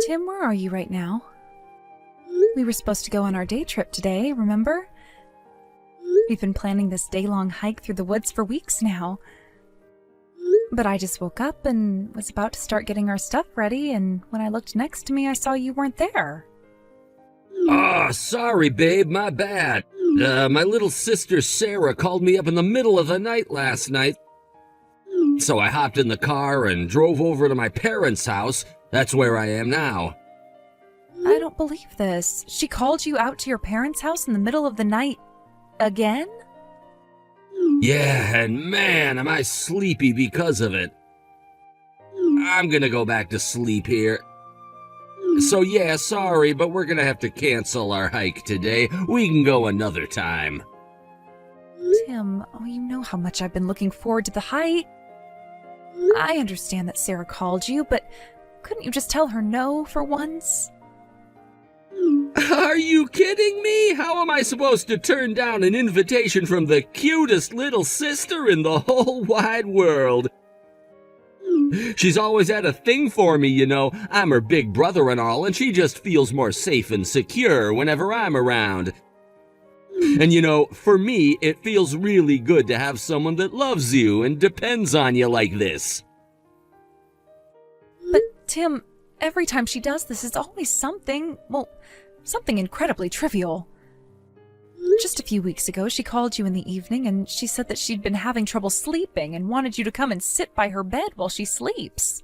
Tim, where are you right now? We were supposed to go on our day trip today, remember? We've been planning this day-long hike through the woods for weeks now. But I just woke up and was about to start getting our stuff ready, and when I looked next to me, I saw you weren't there. Oh, sorry, babe, my bad. My little sister Sarah called me up in the middle of the night last night. So I hopped in the car and drove over to my parents' house. That's where I am now. I don't believe this. She called you out to your parents' house in the middle of the night again? Yeah, and man, am I sleepy because of it. I'm gonna go back to sleep here. So yeah, sorry, but we're gonna have to cancel our hike today. We can go another time. Tim, you know how much I've been looking forward to the hike. I understand that Sarah called you, but couldn't you just tell her no for once? Are you kidding me? How am I supposed to turn down an invitation from the cutest little sister in the whole wide world? She's always had a thing for me, you know. I'm her big brother and all, and she just feels more safe and secure whenever I'm around. And you know, for me, it feels really good to have someone that loves you and depends on you like this. But Tim, every time she does this, it's always something incredibly trivial. Just a few weeks ago, she called you in the evening and she said that she'd been having trouble sleeping and wanted you to come and sit by her bed while she sleeps.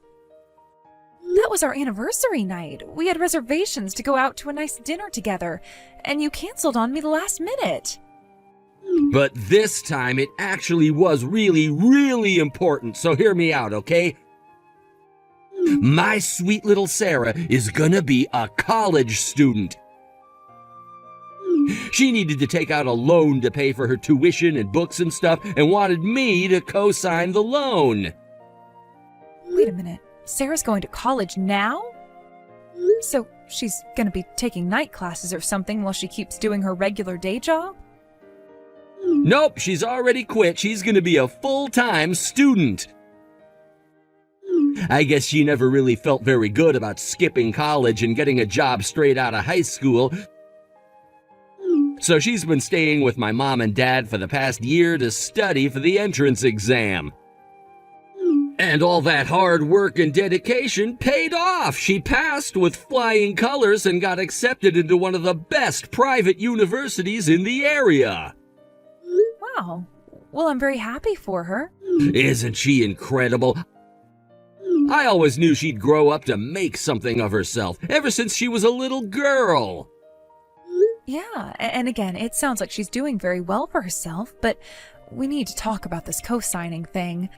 That was our anniversary night. We had reservations to go out to a nice dinner together, and you canceled on me the last minute. But this time it actually was really, really important, so hear me out, okay? My sweet little Sarah is gonna be a college student. She needed to take out a loan to pay for her tuition and books and stuff and wanted me to co-sign the loan. Wait a minute. Sarah's going to college now? So she's going to be taking night classes or something while she keeps doing her regular day job? Nope, she's already quit. She's gonna be a full-time student. I guess she never really felt very good about skipping college and getting a job straight out of high school. So she's been staying with my mom and dad for the past year to study for the entrance exam. And all that hard work and dedication paid off. She passed with flying colors and got accepted into one of the best private universities in the area. Wow. Well, I'm very happy for her. Isn't she incredible? I always knew she'd grow up to make something of herself, ever since she was a little girl. Yeah, and again, it sounds like she's doing very well for herself, but we need to talk about this co-signing thing.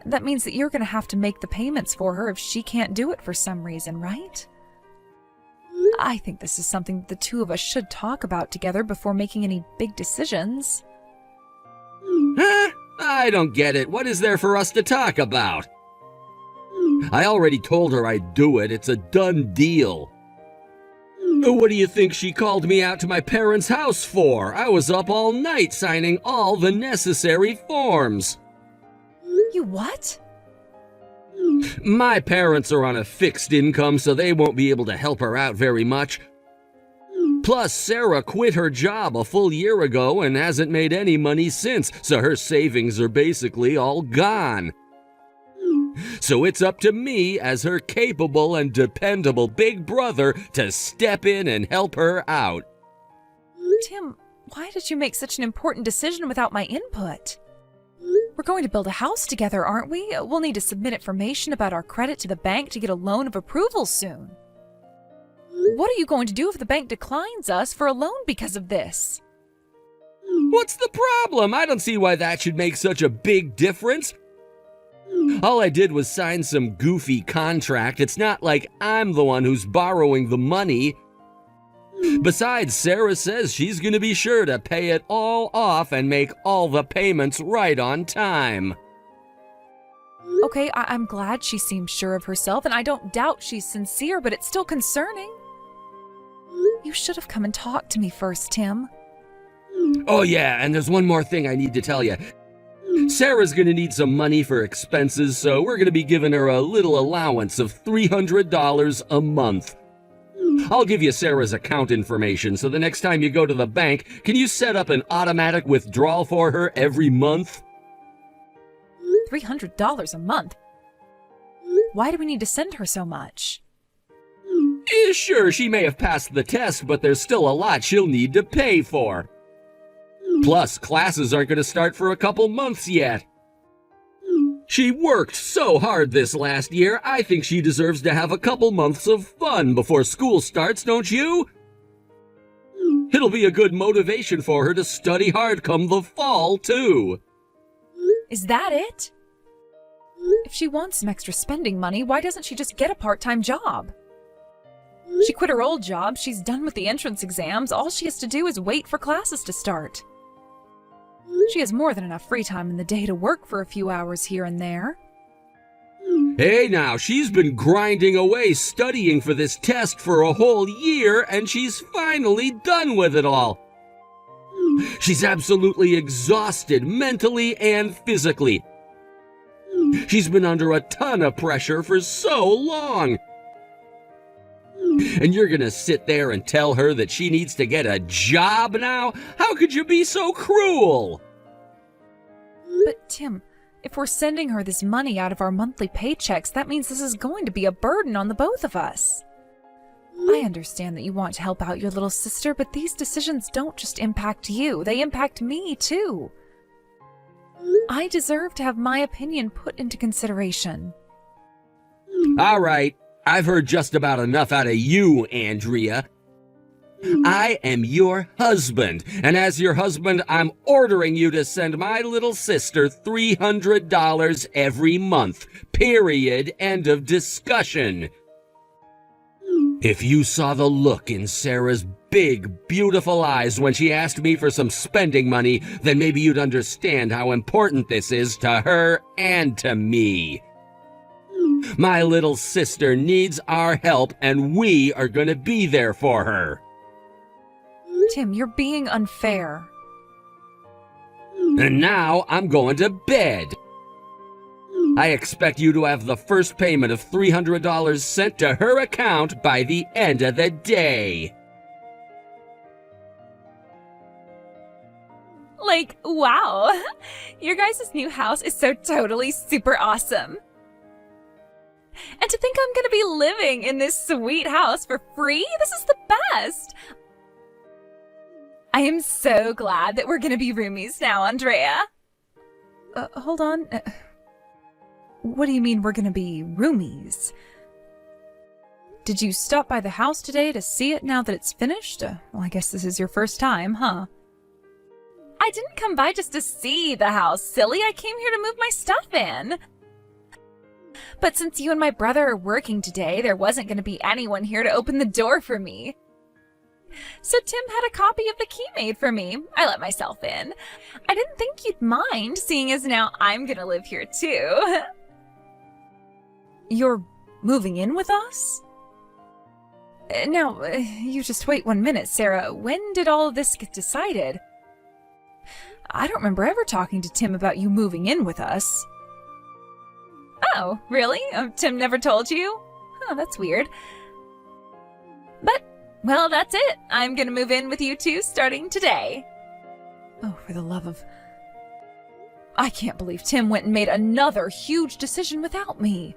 That means that you're going to have to make the payments for her if she can't do it for some reason, right? I think this is something the two of us should talk about together before making any big decisions. Huh? I don't get it. What is there for us to talk about? I already told her I'd do it. It's a done deal. What do you think she called me out to my parents' house for? I was up all night signing all the necessary forms. You what? My parents are on a fixed income, so they won't be able to help her out very much. Plus, Sarah quit her job a full year ago and hasn't made any money since, so her savings are basically all gone. So it's up to me, as her capable and dependable big brother, to step in and help her out. Tim, why did you make such an important decision without my input? We're going to build a house together, aren't we? We'll need to submit information about our credit to the bank to get a loan of approval soon. What are you going to do if the bank declines us for a loan because of this? What's the problem? I don't see why that should make such a big difference. All I did was sign some goofy contract. It's not like I'm the one who's borrowing the money. Besides, Sarah says she's going to be sure to pay it all off and make all the payments right on time. Okay, I'm glad she seems sure of herself, and I don't doubt she's sincere, but it's still concerning. You should have come and talked to me first, Tim. Oh yeah, and there's one more thing I need to tell you. Sarah's gonna need some money for expenses, so we're gonna be giving her a little allowance of $300 a month. I'll give you Sarah's account information, so the next time you go to the bank, can you set up an automatic withdrawal for her every month? $300 a month? Why do we need to send her so much? Sure, she may have passed the test, but there's still a lot she'll need to pay for. Plus, classes aren't going to start for a couple months yet. She worked so hard this last year, I think she deserves to have a couple months of fun before school starts, don't you? It'll be a good motivation for her to study hard come the fall, too. Is that it? If she wants some extra spending money, why doesn't she just get a part-time job? She quit her old job, she's done with the entrance exams, all she has to do is wait for classes to start. She has more than enough free time in the day to work for a few hours here and there. Hey now, she's been grinding away studying for this test for a whole year, and she's finally done with it all. She's absolutely exhausted mentally and physically. She's been under a ton of pressure for so long. And you're gonna sit there and tell her that she needs to get a job now? How could you be so cruel? But Tim, if we're sending her this money out of our monthly paychecks, that means this is going to be a burden on the both of us. I understand that you want to help out your little sister, but these decisions don't just impact you, they impact me too. I deserve to have my opinion put into consideration. All right, I've heard just about enough out of you, Andrea. I am your husband, and as your husband, I'm ordering you to send my little sister $300 every month. Period. End of discussion. If you saw the look in Sarah's big, beautiful eyes when she asked me for some spending money, then maybe you'd understand how important this is to her and to me. My little sister needs our help, and we are going to be there for her. Tim, you're being unfair. And now I'm going to bed. I expect you to have the first payment of $300 sent to her account by the end of the day. Like, wow. Your guys' new house is so totally super awesome. And to think I'm gonna be living in this sweet house for free? This is the best. I am so glad that we're gonna be roomies now, Andrea. Hold on. What do you mean we're gonna be roomies? Did you stop by the house today to see it now that it's finished? Well, I guess this is your first time, huh? I didn't come by just to see the house, silly. I came here to move my stuff in. But since you and my brother are working today, there wasn't going to be anyone here to open the door for me. So Tim had a copy of the key made for me. I let myself in. I didn't think you'd mind, seeing as now I'm going to live here too. You're moving in with us? Now, you just wait 1 minute, Sarah. When did all of this get decided? I don't remember ever talking to Tim about you moving in with us. Oh, really? Tim never told you? Oh, that's weird. But, well, that's it. I'm gonna move in with you two starting today. Oh, for the love of... I can't believe Tim went and made another huge decision without me.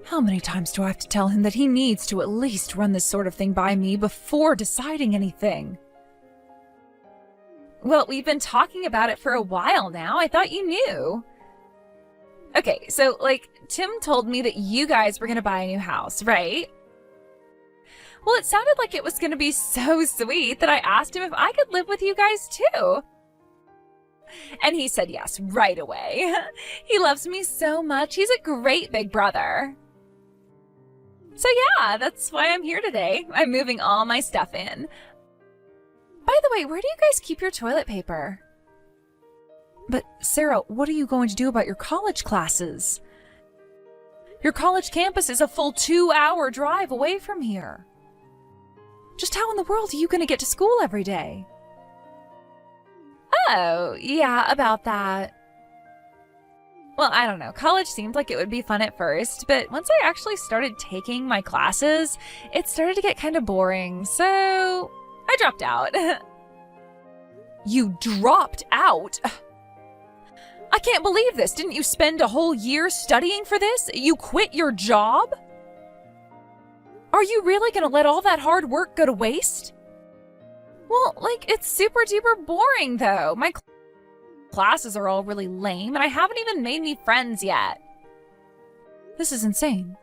How many times do I have to tell him that he needs to at least run this sort of thing by me before deciding anything? Well, we've been talking about it for a while now. I thought you knew. Okay, so, Tim told me that you guys were gonna buy a new house, right? Well, it sounded like it was gonna be so sweet that I asked him if I could live with you guys too. And he said yes right away. He loves me so much. He's a great big brother. So yeah, that's why I'm here today. I'm moving all my stuff in. By the way, where do you guys keep your toilet paper? But Sarah, what are you going to do about your college classes? Your college campus is a full 2-hour drive away from here. Just how in the world are you going to get to school every day? Oh, yeah, about that. Well, I don't know. College seemed like it would be fun at first, but once I actually started taking my classes, it started to get kind of boring, so I dropped out. You dropped out? I can't believe this. Didn't you spend a whole year studying for this? You quit your job? Are you really gonna let all that hard work go to waste? Well, it's super duper boring though. My classes are all really lame and I haven't even made any friends yet. This is insane.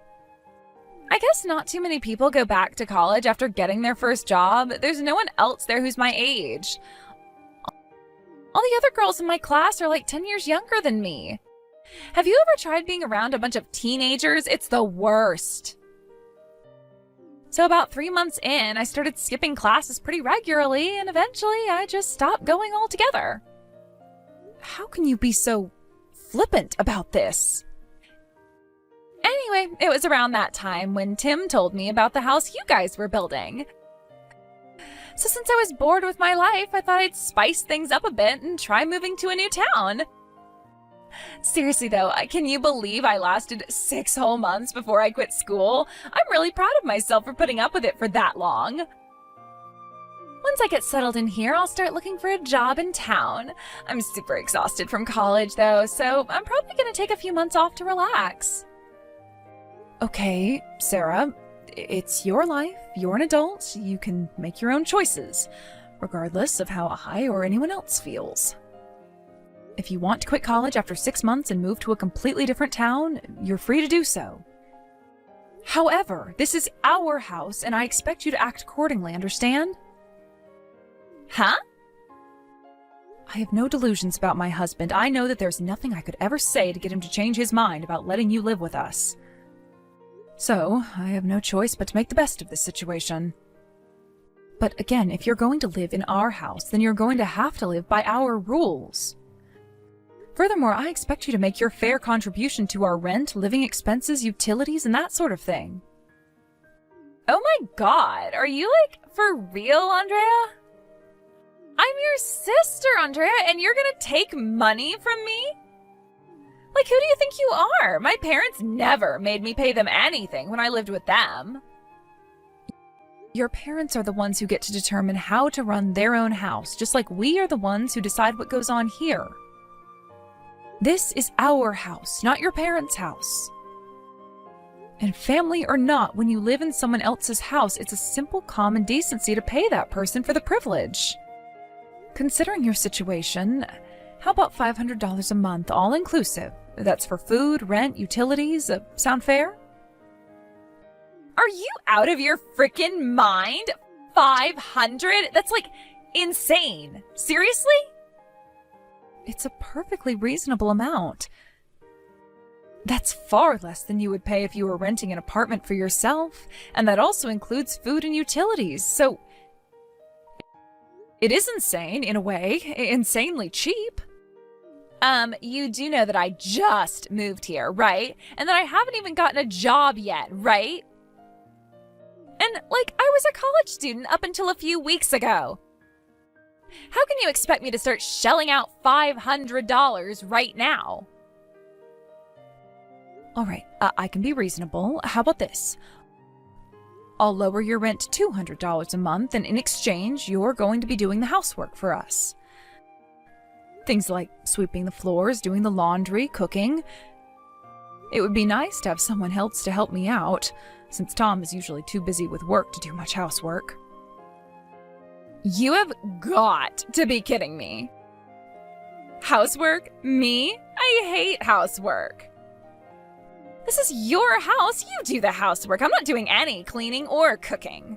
I guess not too many people go back to college after getting their first job. There's no one else there who's my age. All the other girls in my class are 10 years younger than me. Have you ever tried being around a bunch of teenagers? It's the worst. So about 3 months in, I started skipping classes pretty regularly, and eventually I just stopped going altogether. How can you be so flippant about this? Anyway, it was around that time when Tim told me about the house you guys were building. So since I was bored with my life, I thought I'd spice things up a bit and try moving to a new town. Seriously though, can you believe I lasted 6 whole months before I quit school? I'm really proud of myself for putting up with it for that long. Once I get settled in here, I'll start looking for a job in town. I'm super exhausted from college though, so I'm probably gonna take a few months off to relax. Okay, Sarah, it's your life, you're an adult, you can make your own choices, regardless of how I or anyone else feels. If you want to quit college after 6 months and move to a completely different town, you're free to do so. However, this is our house and I expect you to act accordingly, understand? Huh? I have no delusions about my husband. I know that there's nothing I could ever say to get him to change his mind about letting you live with us. So, I have no choice but to make the best of this situation. But again, if you're going to live in our house, then you're going to have to live by our rules. Furthermore, I expect you to make your fair contribution to our rent, living expenses, utilities, and that sort of thing. Oh my god, are you for real, Andrea? I'm your sister, Andrea, and you're gonna take money from me? Who do you think you are? My parents never made me pay them anything when I lived with them. Your parents are the ones who get to determine how to run their own house, just like we are the ones who decide what goes on here. This is our house, not your parents' house. And family or not, when you live in someone else's house, it's a simple common decency to pay that person for the privilege. Considering your situation, how about $500 a month, all inclusive? That's for food, rent, utilities. Sound fair? Are you out of your freaking mind? 500? That's insane. Seriously? It's a perfectly reasonable amount. That's far less than you would pay if you were renting an apartment for yourself, and that also includes food and utilities, so it is insane, in a way, insanely cheap. You do know that I just moved here, right? And that I haven't even gotten a job yet, right? And, I was a college student up until a few weeks ago. How can you expect me to start shelling out $500 right now? All right, I can be reasonable. How about this? I'll lower your rent to $200 a month, and in exchange, you're going to be doing the housework for us. Things like sweeping the floors, doing the laundry, cooking. It would be nice to have someone else to help me out, since Tom is usually too busy with work to do much housework. You have got to be kidding me. Housework? Me? I hate housework. This is your house. You do the housework. I'm not doing any cleaning or cooking.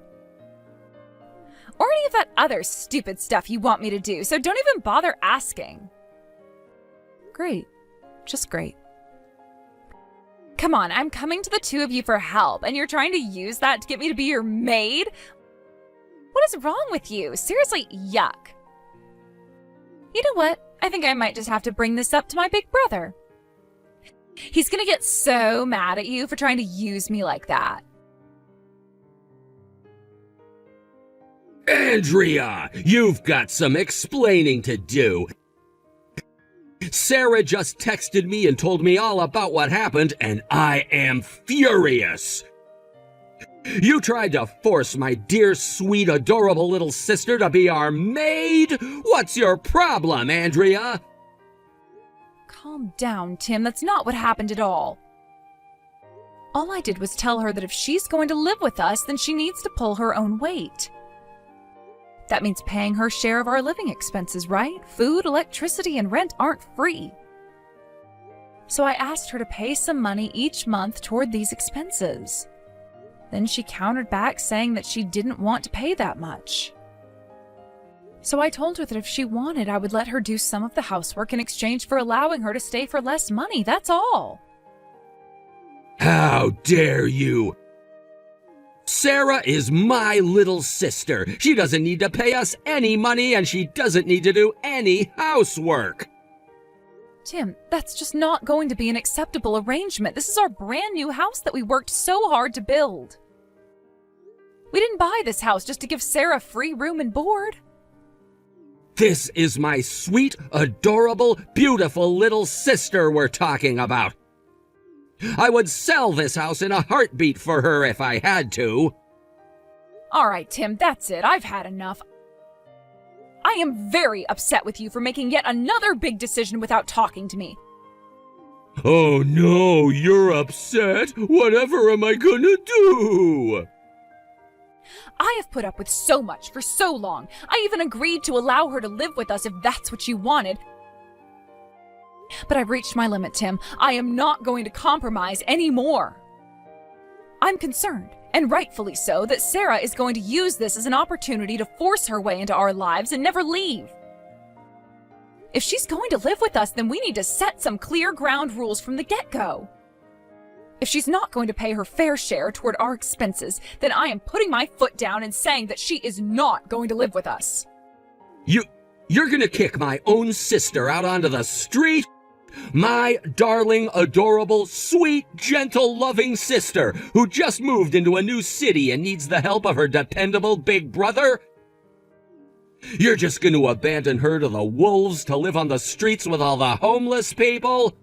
Or any of that other stupid stuff you want me to do, so don't even bother asking. Great. Just great. Come on, I'm coming to the two of you for help, and you're trying to use that to get me to be your maid? What is wrong with you? Seriously, yuck. You know what? I think I might just have to bring this up to my big brother. He's gonna get so mad at you for trying to use me like that. Andrea, you've got some explaining to do. Sarah just texted me and told me all about what happened, and I am furious. You tried to force my dear, sweet, adorable little sister to be our maid? What's your problem, Andrea? Calm down, Tim. That's not what happened at all. All I did was tell her that if she's going to live with us, then she needs to pull her own weight. That means paying her share of our living expenses, right? Food, electricity, and rent aren't free. So I asked her to pay some money each month toward these expenses. Then she countered back saying that she didn't want to pay that much. So I told her that if she wanted, I would let her do some of the housework in exchange for allowing her to stay for less money, that's all. How dare you! Sarah is my little sister. She doesn't need to pay us any money, and she doesn't need to do any housework. Tim, that's just not going to be an acceptable arrangement. This is our brand new house that we worked so hard to build. We didn't buy this house just to give Sarah free room and board. This is my sweet, adorable, beautiful little sister we're talking about. I would sell this house in a heartbeat for her if I had to. All right, Tim, that's it. I've had enough. I am very upset with you for making yet another big decision without talking to me. Oh no, you're upset? Whatever am I gonna do? I have put up with so much for so long. I even agreed to allow her to live with us if that's what you wanted. But I've reached my limit, Tim. I am not going to compromise anymore. I'm concerned, and rightfully so, that Sarah is going to use this as an opportunity to force her way into our lives and never leave. If she's going to live with us, then we need to set some clear ground rules from the get-go. If she's not going to pay her fair share toward our expenses, then I am putting my foot down and saying that she is not going to live with us. You're gonna kick my own sister out onto the street? My darling, adorable, sweet, gentle, loving sister who just moved into a new city and needs the help of her dependable big brother? You're just going to abandon her to the wolves to live on the streets with all the homeless people?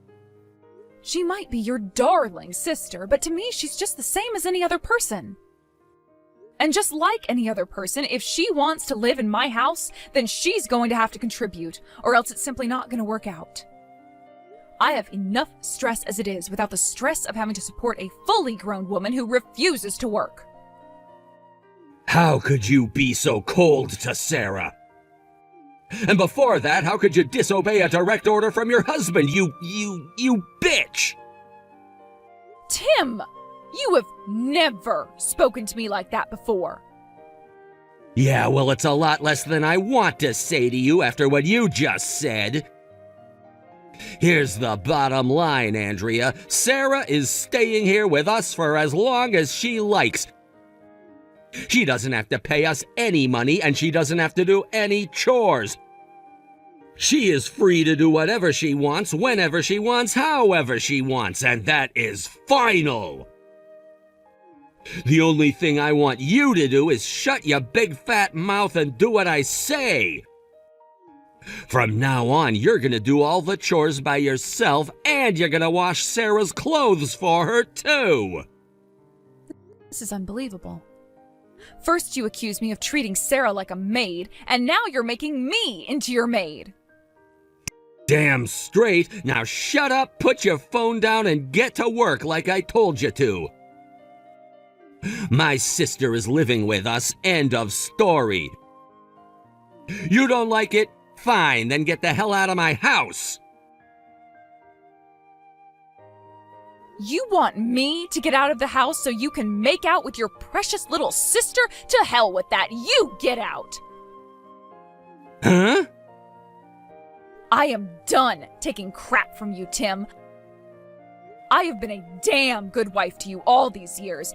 She might be your darling sister, but to me she's just the same as any other person. And just like any other person, if she wants to live in my house, then she's going to have to contribute, or else it's simply not going to work out. I have enough stress as it is without the stress of having to support a fully grown woman who refuses to work. How could you be so cold to Sarah? And before that, how could you disobey a direct order from your husband, you bitch? Tim, you have never spoken to me like that before. Yeah, well, it's a lot less than I want to say to you after what you just said. Here's the bottom line, Andrea. Sarah is staying here with us for as long as she likes. She doesn't have to pay us any money, and she doesn't have to do any chores. She is free to do whatever she wants, whenever she wants, however she wants, and that is final. The only thing I want you to do is shut your big fat mouth and do what I say. From now on, you're gonna do all the chores by yourself, and you're gonna wash Sarah's clothes for her, too. This is unbelievable. First you accuse me of treating Sarah like a maid, and now you're making me into your maid. Damn straight. Now shut up, put your phone down, and get to work like I told you to. My sister is living with us, end of story. You don't like it? Fine, then get the hell out of my house. You want me to get out of the house so you can make out with your precious little sister? To hell with that. You get out. Huh? I am done taking crap from you, Tim. I have been a damn good wife to you all these years.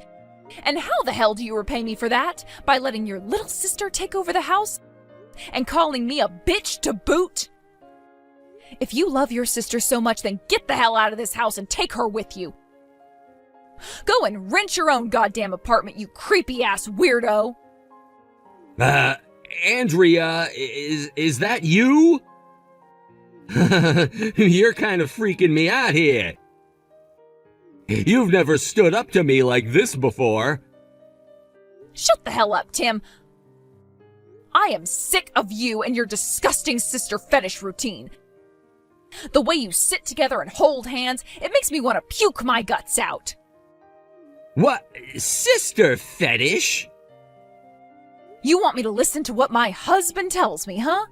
And how the hell do you repay me for that? By letting your little sister take over the house? And calling me a bitch to boot? If you love your sister so much, then get the hell out of this house and take her with you. Go and rent your own goddamn apartment, you creepy-ass weirdo. Andrea, is that you? You're kind of freaking me out here. You've never stood up to me like this before. Shut the hell up, Tim. I am sick of you and your disgusting sister fetish routine. The way you sit together and hold hands, it makes me want to puke my guts out. What? Sister fetish? You want me to listen to what my husband tells me, huh?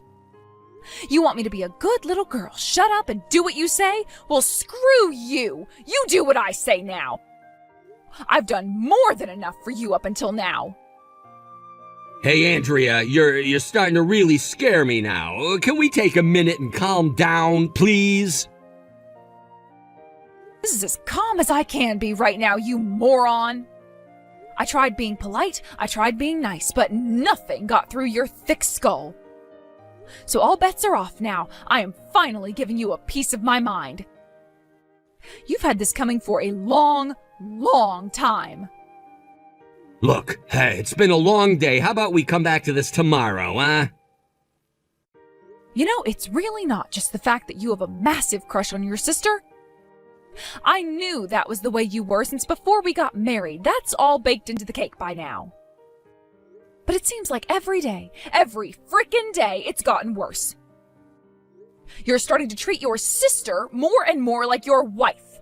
You want me to be a good little girl, shut up and do what you say? Well, screw you! You do what I say now! I've done more than enough for you up until now. Hey, Andrea, you're starting to really scare me now. Can we take a minute and calm down, please? This is as calm as I can be right now, you moron! I tried being polite, I tried being nice, but nothing got through your thick skull. So all bets are off now. I am finally giving you a piece of my mind. You've had this coming for a long, long time. Look, hey, it's been a long day. How about we come back to this tomorrow, huh? You know, it's really not just the fact that you have a massive crush on your sister. I knew that was the way you were since before we got married. That's all baked into the cake by now. But it seems like every day, every frickin' day, it's gotten worse. You're starting to treat your sister more and more like your wife.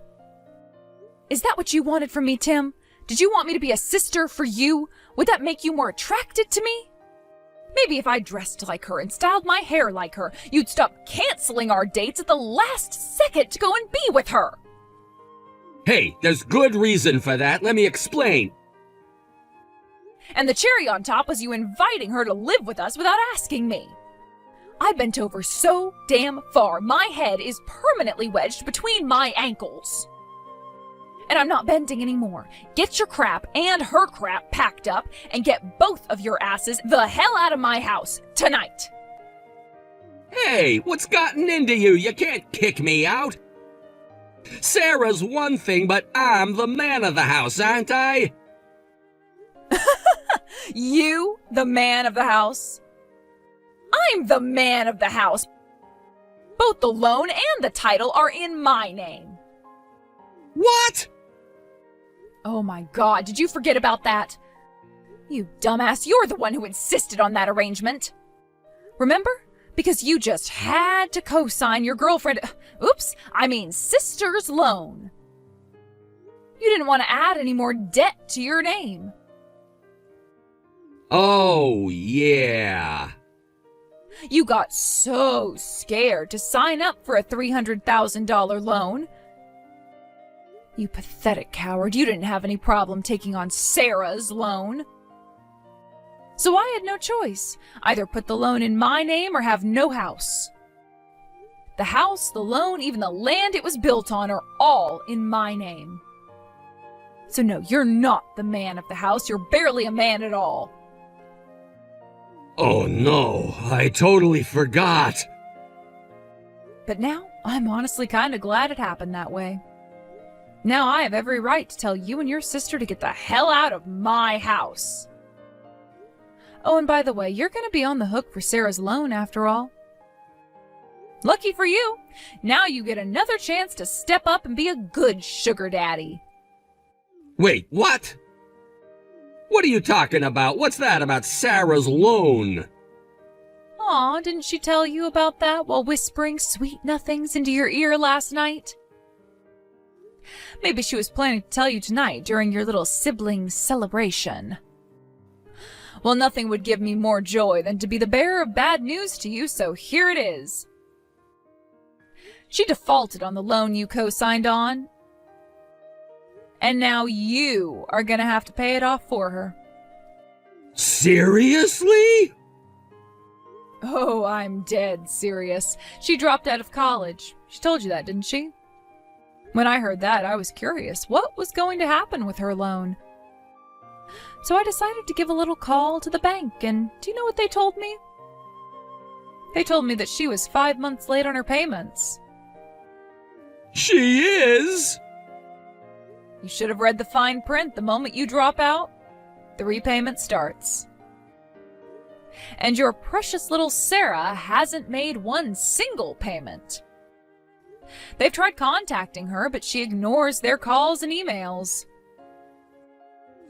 Is that what you wanted from me, Tim? Did you want me to be a sister for you? Would that make you more attracted to me? Maybe if I dressed like her and styled my hair like her, you'd stop canceling our dates at the last second to go and be with her. Hey, there's good reason for that. Let me explain. And the cherry on top was you inviting her to live with us without asking me. I bent over so damn far, my head is permanently wedged between my ankles. And I'm not bending anymore. Get your crap and her crap packed up and get both of your asses the hell out of my house tonight. Hey, what's gotten into you? You can't kick me out. Sarah's one thing, but I'm the man of the house, aren't I? You, the man of the house? I'm the man of the house. Both the loan and the title are in my name. What? Oh my God, did you forget about that? You dumbass, you're the one who insisted on that arrangement. Remember? Because you just had to co-sign your sister's loan. You didn't want to add any more debt to your name. Oh, yeah. You got so scared to sign up for a $300,000 loan. You pathetic coward, you didn't have any problem taking on Sarah's loan. So I had no choice. Either put the loan in my name or have no house. The house, the loan, even the land it was built on are all in my name. So no, you're not the man of the house. You're barely a man at all. Oh no, I totally forgot. But now, I'm honestly kind of glad it happened that way. Now I have every right to tell you and your sister to get the hell out of my house. Oh, and by the way, you're going to be on the hook for Sarah's loan after all. Lucky for you, now you get another chance to step up and be a good sugar daddy. Wait, what? What are you talking about? What's that about Sarah's loan? Aw, didn't she tell you about that while whispering sweet nothings into your ear last night? Maybe she was planning to tell you tonight during your little sibling celebration. Well, nothing would give me more joy than to be the bearer of bad news to you, so here it is. She defaulted on the loan you co-signed on. And now you are gonna have to pay it off for her. Seriously? Oh, I'm dead serious. She dropped out of college. She told you that, didn't she? When I heard that, I was curious. What was going to happen with her loan? So I decided to give a little call to the bank, and do you know what they told me? They told me that she was 5 months late on her payments. She is? You should have read the fine print. The moment you drop out, the repayment starts. And your precious little Sarah hasn't made one single payment. They've tried contacting her, but she ignores their calls and emails.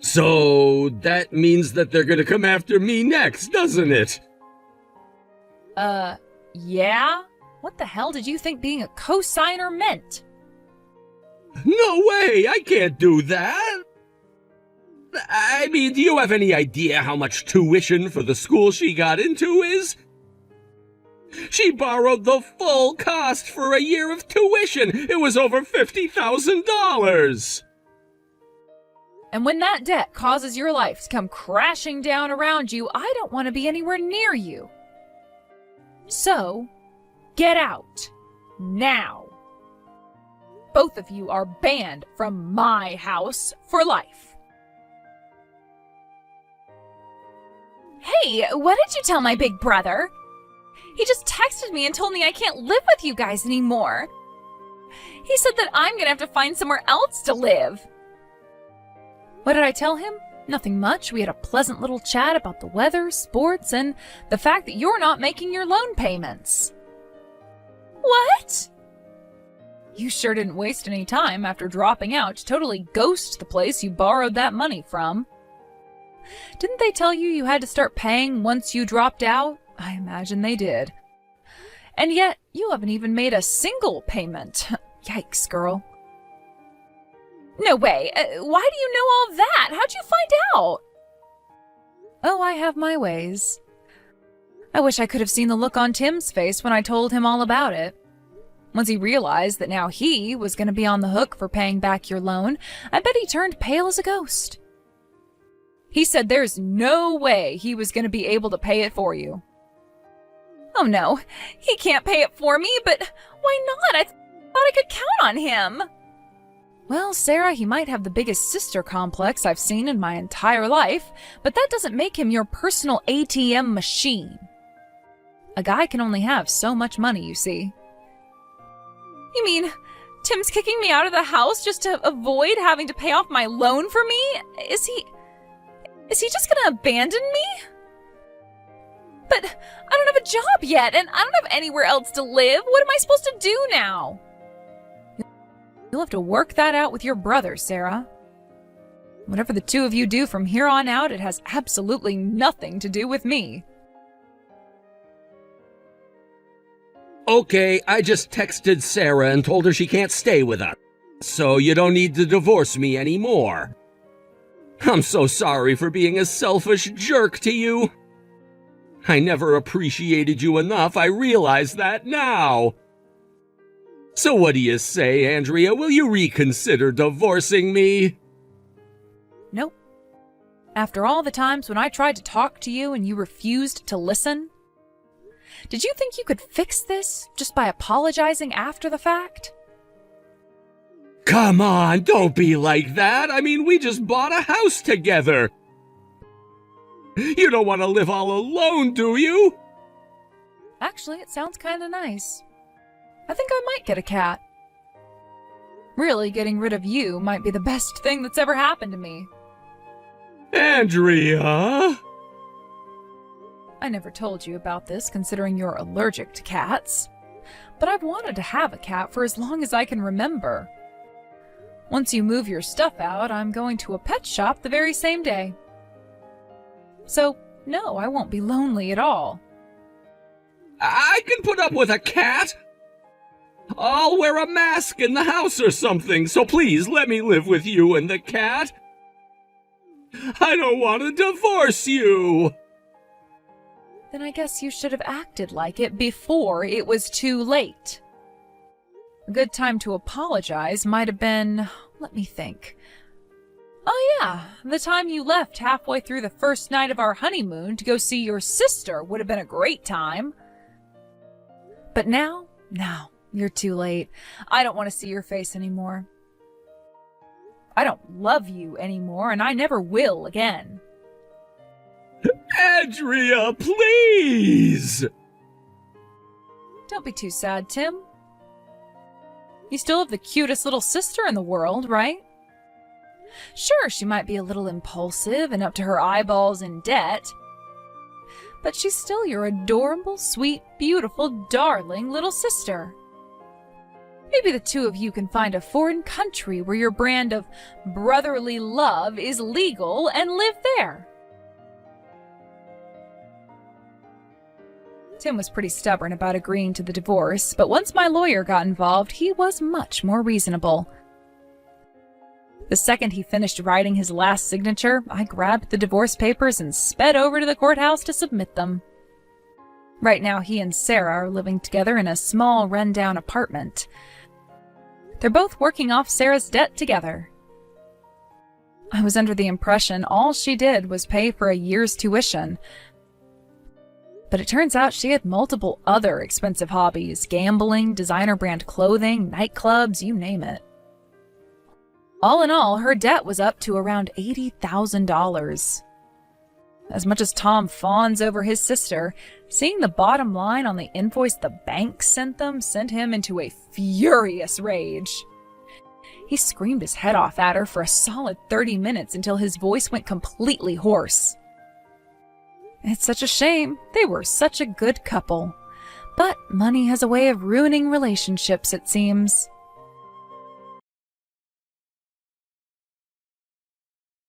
So that means that they're gonna come after me next, doesn't it? Yeah? What the hell did you think being a co-signer meant? No way, I can't do that. I mean, do you have any idea how much tuition for the school she got into is? She borrowed the full cost for a year of tuition. It was over $50,000. And when that debt causes your life to come crashing down around you, I don't want to be anywhere near you. So, get out. Now. Both of you are banned from my house for life. Hey, what did you tell my big brother? He just texted me and told me I can't live with you guys anymore. He said that I'm gonna have to find somewhere else to live. What did I tell him? Nothing much. We had a pleasant little chat about the weather, sports, and the fact that you're not making your loan payments. What? You sure didn't waste any time after dropping out to totally ghost the place you borrowed that money from. Didn't they tell you had to start paying once you dropped out? I imagine they did. And yet, you haven't even made a single payment. Yikes, girl. No way. Why do you know all that? How'd you find out? Oh, I have my ways. I wish I could have seen the look on Tim's face when I told him all about it. Once he realized that now he was going to be on the hook for paying back your loan, I bet he turned pale as a ghost. He said there's no way he was going to be able to pay it for you. Oh no, he can't pay it for me, but why not? I thought I could count on him. Well, Sarah, he might have the biggest sister complex I've seen in my entire life, but that doesn't make him your personal ATM machine. A guy can only have so much money, you see. You mean Tim's kicking me out of the house just to avoid having to pay off my loan for me? Is he just gonna abandon me? But I don't have a job yet, and I don't have anywhere else to live. What am I supposed to do now? You'll have to work that out with your brother, Sarah. Whatever the two of you do from here on out, it has absolutely nothing to do with me. Okay, I just texted Sarah and told her she can't stay with us, so you don't need to divorce me anymore. I'm so sorry for being a selfish jerk to you. I never appreciated you enough. I realize that now. So what do you say, Andrea? Will you reconsider divorcing me? Nope. After all the times when I tried to talk to you and you refused to listen? Did you think you could fix this just by apologizing after the fact? Come on, don't be like that. I mean, we just bought a house together. You don't want to live all alone, do you? Actually, it sounds kind of nice. I think I might get a cat. Really, getting rid of you might be the best thing that's ever happened to me. Andrea? I never told you about this, considering you're allergic to cats. But I've wanted to have a cat for as long as I can remember. Once you move your stuff out, I'm going to a pet shop the very same day. So, no, I won't be lonely at all. I can put up with a cat. I'll wear a mask in the house or something, so please let me live with you and the cat. I don't want to divorce you. Then I guess you should have acted like it before it was too late. A good time to apologize might have been, let me think. Oh yeah, the time you left halfway through the first night of our honeymoon to go see your sister would have been a great time. But now, no, you're too late. I don't want to see your face anymore. I don't love you anymore, and I never will again. Andrea, please! Don't be too sad, Tim. You still have the cutest little sister in the world, right? Sure, she might be a little impulsive and up to her eyeballs in debt, but she's still your adorable, sweet, beautiful, darling little sister. Maybe the two of you can find a foreign country where your brand of brotherly love is legal and live there. Tim was pretty stubborn about agreeing to the divorce, but once my lawyer got involved, he was much more reasonable. The second he finished writing his last signature, I grabbed the divorce papers and sped over to the courthouse to submit them. Right now, he and Sarah are living together in a small, run-down apartment. They're both working off Sarah's debt together. I was under the impression all she did was pay for a year's tuition. But it turns out she had multiple other expensive hobbies: gambling, designer brand clothing, nightclubs, you name it. All in all, her debt was up to around $80,000. As much as Tom fawns over his sister, seeing the bottom line on the invoice the bank sent them sent him into a furious rage. He screamed his head off at her for a solid 30 minutes until his voice went completely hoarse. It's such a shame. They were such a good couple. But money has a way of ruining relationships, it seems.